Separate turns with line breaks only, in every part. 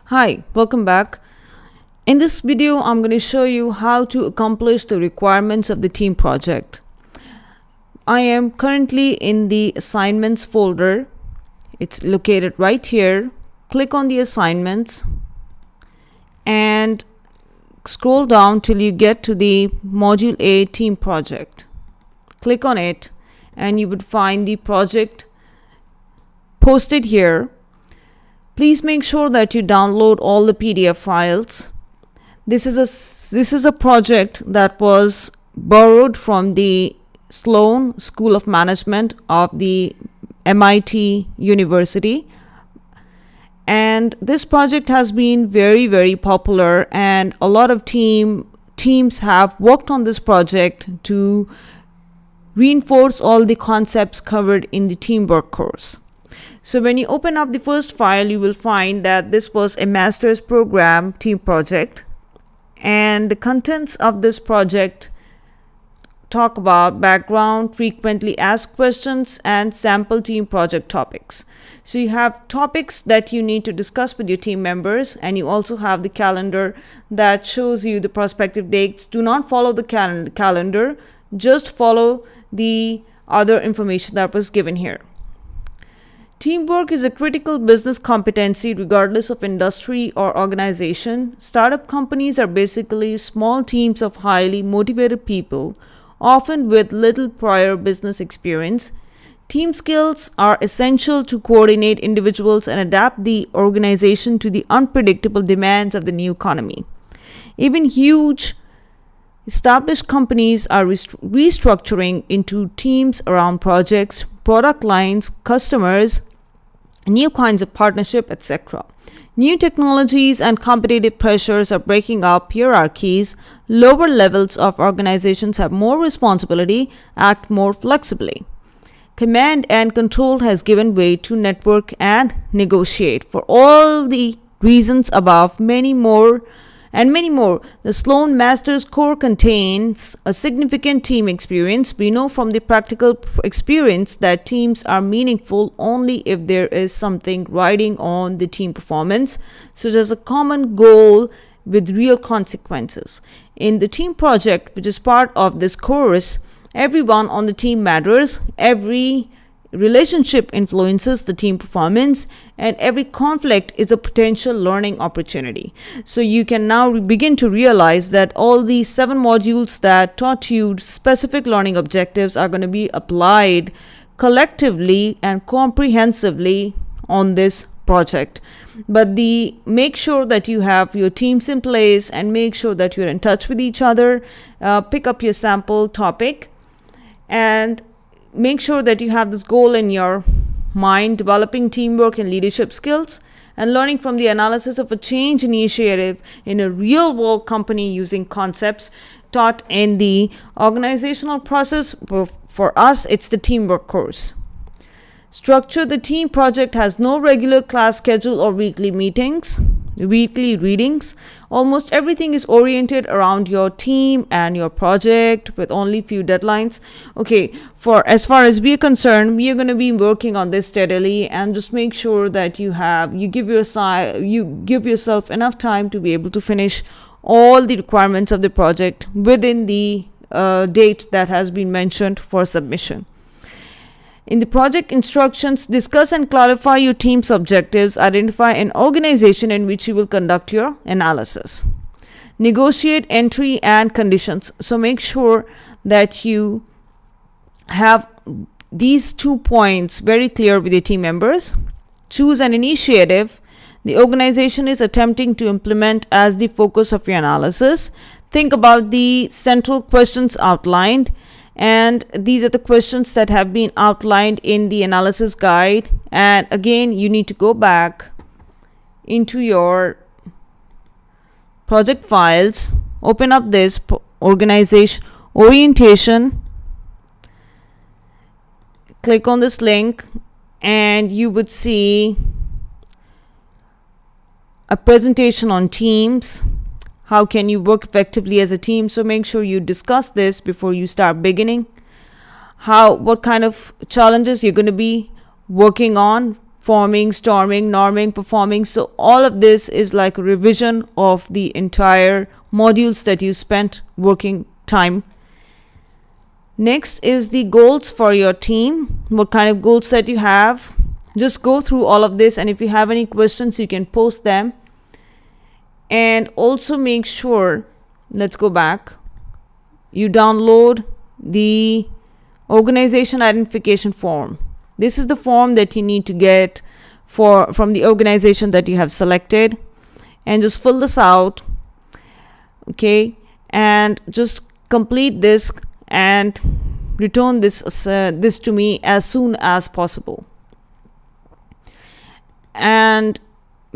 Hi, welcome back. In this video, I'm going to show you how to accomplish the requirements of the team project. I am currently in the assignments folder. It's located right here. Click on the assignments and scroll down till you get to the Module A team project. Click on it and you would find the project posted here. Please make sure that you download all the PDF files. This is a project that was borrowed from the Sloan School of Management of the MIT University. And this project has been very popular, and a lot of teams have worked on this project to reinforce all the concepts covered in the teamwork course. So when you open up the first file, you will find that this was a master's program team project, and the contents of this project talk about background, frequently asked questions, and sample team project topics. So you have topics that you need to discuss with your team members, and you also have the calendar that shows you the prospective dates. Do not follow the calendar, just follow the other information that was given here. Teamwork is a critical business competency regardless of industry or organization. Startup companies are basically small teams of highly motivated people, often with little prior business experience. Team skills are essential to coordinate individuals and adapt the organization to the unpredictable demands of the new economy. Even huge established companies are restructuring into teams around projects, product lines, customers, new kinds of partnership, etc. New technologies and competitive pressures are breaking up hierarchies. Lower levels of organizations have more responsibility, act more flexibly. Command and control has given way to network and negotiate. For all the reasons above, many more, the Sloan Master's Core contains a significant team experience. We know from the practical experience that teams are meaningful only if there is something riding on the team performance, such as a common goal with real consequences. In the team project, which is part of this course, everyone on the team matters. Every relationship influences the team performance, and every conflict is a potential learning opportunity. So you can now begin to realize that all these 7 modules that taught you specific learning objectives are going to be applied collectively and comprehensively on this project. But make sure that you have your teams in place and make sure that you're in touch with each other. Pick up your sample topic and make sure that you have this goal in your mind: developing teamwork and leadership skills, and learning from the analysis of a change initiative in a real world company using concepts taught in the organizational process. For us, it's the teamwork course. Structure: the team project has no regular class schedule or weekly readings. Almost everything is oriented around your team and your project with only few deadlines. Okay, for as far as we are concerned, we are going to be working on this steadily, and just make sure that you give yourself enough time to be able to finish all the requirements of the project within the date that has been mentioned for submission. In the project instructions, discuss and clarify your team's objectives. Identify an organization in which you will conduct your analysis. Negotiate entry and conditions. So make sure that you have these 2 points very clear with your team members. Choose an initiative the organization is attempting to implement as the focus of your analysis. Think about the central questions outlined. And these are the questions that have been outlined in the analysis guide. And again, you need to go back into your project files, open up this organization orientation, click on this link, and you would see a presentation on teams. How can you work effectively as a team? So make sure you discuss this before you start beginning. What kind of challenges you're going to be working on forming, storming, norming, performing. So all of this is like a revision of the entire modules that you spent working time. Next is the goals for your team. What kind of goals that you have. Just go through all of this, and if you have any questions, you can post them. And also make sure, let's go back, you download the organization identification form. This is the form that you need to get from the organization that you have selected, and just fill this out, okay, and just complete this and return this to me as soon as possible. And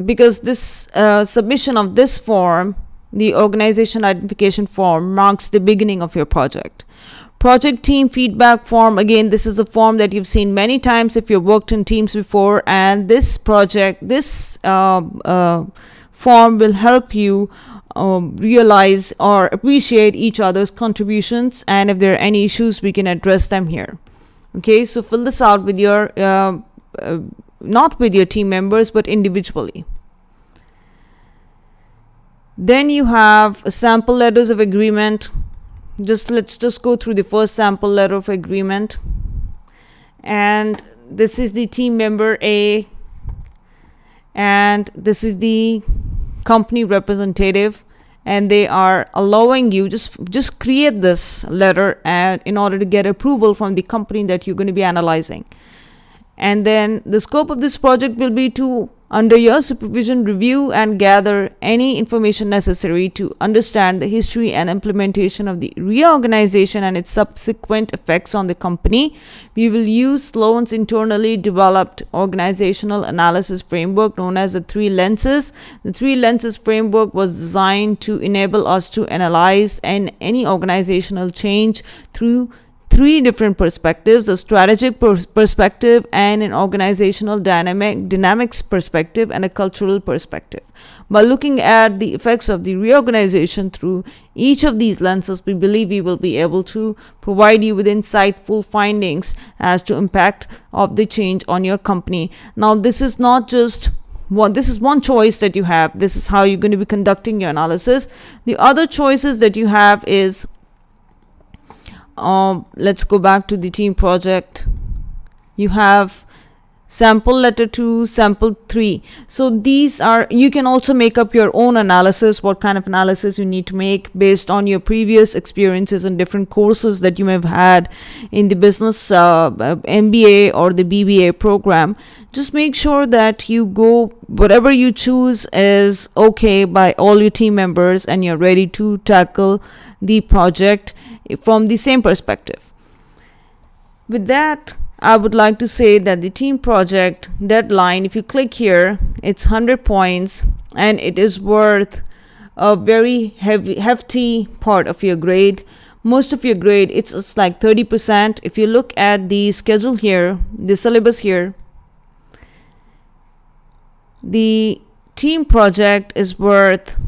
because this submission of this form, the organization identification form, marks the beginning of your project. Project team feedback form, again, this is a form that you've seen many times if you've worked in teams before, and this form will help you realize or appreciate each other's contributions, and if there are any issues, we can address them here. Okay, so fill this out with your not with your team members, but individually. Then you have sample letters of agreement. Let's just go through the first sample letter of agreement. And this is the team member A, and this is the company representative, and they are allowing you just create this letter and in order to get approval from the company that you're going to be analyzing. And then the scope of this project will be to, under your supervision, review and gather any information necessary to understand the history and implementation of the reorganization and its subsequent effects on the company. We will use Sloan's internally developed organizational analysis framework known as the 3 lenses. The 3 lenses framework was designed to enable us to analyze any organizational change through 3 different perspectives: a strategic perspective, and an organizational dynamics perspective, and a cultural perspective. By looking at the effects of the reorganization through each of these lenses, we believe we will be able to provide you with insightful findings as to impact of the change on your company. Now, this is not just this is one choice that you have. This is how you're going to be conducting your analysis. The other choices that you have is, let's go back to the team project. You have sample letter 2, sample 3. So these are, you can also make up your own analysis, what kind of analysis you need to make based on your previous experiences and different courses that you may have had in the business MBA or the BBA program. Just make sure that you go, whatever you choose is okay by all your team members, and you're ready to tackle the project from the same perspective. With that, I would like to say that the team project deadline, if you click here, it's 100 points, and it is worth a very hefty part of your grade. Most of your grade, it's like 30%. If you look at the schedule here, the syllabus here, the team project is worth,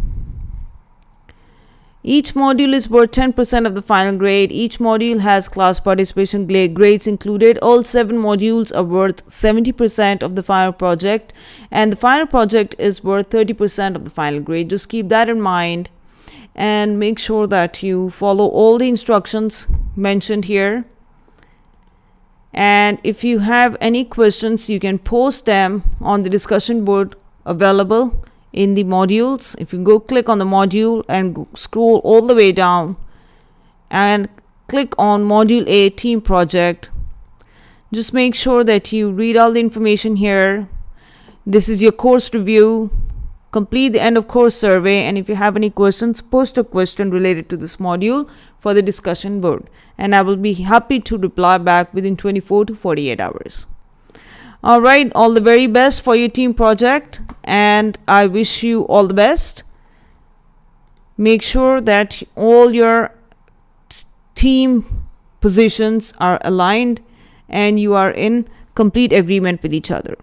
each module is worth 10% of the final grade. Each module has class participation grades included. All 7 modules are worth 70% of the final project, and the final project is worth 30% of the final grade. Just keep that in mind and make sure that you follow all the instructions mentioned here. And if you have any questions, you can post them on the discussion board available in the modules. If you go click on the module and scroll all the way down and click on module A, team project, just make sure that you read all the information here. This is your course review. Complete the end of course survey, and if you have any questions, post a question related to this module for the discussion board, and I will be happy to reply back within 24 to 48 hours. All right, all the very best for your team project, and I wish you all the best. Make sure that all your team positions are aligned and you are in complete agreement with each other.